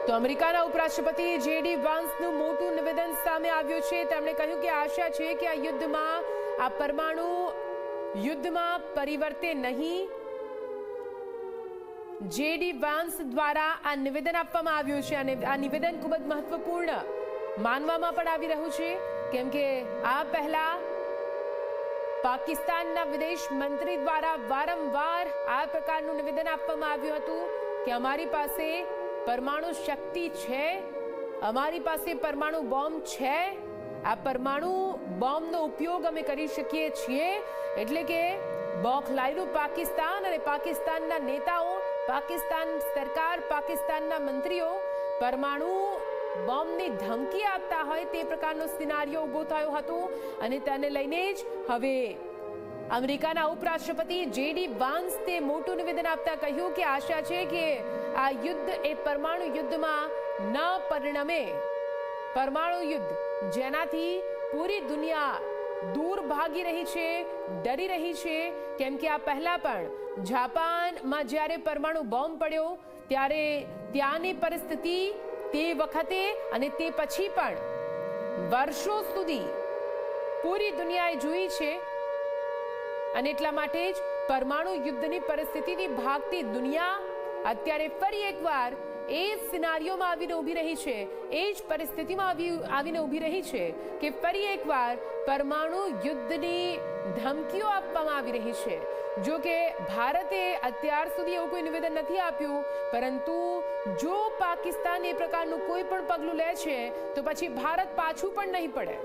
તો અમેરિકાના ઉપરાષ્ટ્રપતિ જેડી વાન્સનું મોટું નિવેદન સામે આવ્યું છે। તેમણે કહ્યું કે આશા છે કે આ યુદ્ધમાં આ પરમાણુ યુદ્ધમાં પરિવર્તે નહીં। જેડી વાન્સ દ્વારા આ નિવેદન આપવામાં આવ્યું છે અને આ નિવેદન ખૂબ જ મહત્વપૂર્ણ માનવામાં પણ આવી રહ્યું છે, કેમ કે આ પહેલા પાકિસ્તાનના વિદેશ મંત્રી દ્વારા વારંવાર આ પ્રકારનું નિવેદન આપવામાં આવ્યું હતું કે અમારી પાસે પરમાણુ શક્તિ છે, અમારી પાસે પરમાણુ બોમ્બ છે, આ પરમાણુ બોમ્બનો ઉપયોગ અમે કરી શકીએ છીએ। એટલે કે બોખલાયેલું પાકિસ્તાન અને પાકિસ્તાનના નેતાઓ, પાકિસ્તાન સરકાર, પાકિસ્તાનના મંત્રીઓ પરમાણુ બોમ્બની ધમકી આપતા હોય તે પ્રકારનો સિનારિયો ઊભો થયો હતો અને તેને લઈને જ હવે અમેરિકાના ઉપરાષ્ટ્રપતિ જેડી વાન્સ તે મોટું નિવેદન આપતા કહ્યું કે આશા છે કે આ યુદ્ધ એ પરમાણુ યુદ્ધમાં ન પરિણમે। પરમાણુ યુદ્ધ જેનાથી પૂરી દુનિયા દૂર ભાગી રહી છે, ડરી રહી છે, કેમ કે આ પહેલા પણ જાપાનમાં જ્યારે પરમાણુ બોમ્બ પડ્યો ત્યારે ત્યાંની પરિસ્થિતિ તે વખતે અને તે પછી પણ વર્ષો સુધી પૂરી દુનિયાએ જોઈ છે અને એટલા માટે જ પરમાણુ યુદ્ધની પરિસ્થિતિથી ભાગતી દુનિયા અત્યારે ફરી એકવાર એ જ સિનારીઓમાં આવીને ઊભી રહી છે, એ જ પરિસ્થિતિમાં આવીને ઊભી રહી છે કે ફરી એકવાર પરમાણુ યુદ્ધની ધમકીઓ આપવામાં આવી રહી છે। જો કે ભારતે અત્યાર સુધી એવું કોઈ નિવેદન નથી આપ્યું, પરંતુ જો પાકિસ્તાન એ પ્રકારનું કોઈ પણ પગલું લે છે તો પછી ભારત પાછું પણ નહીં પડે।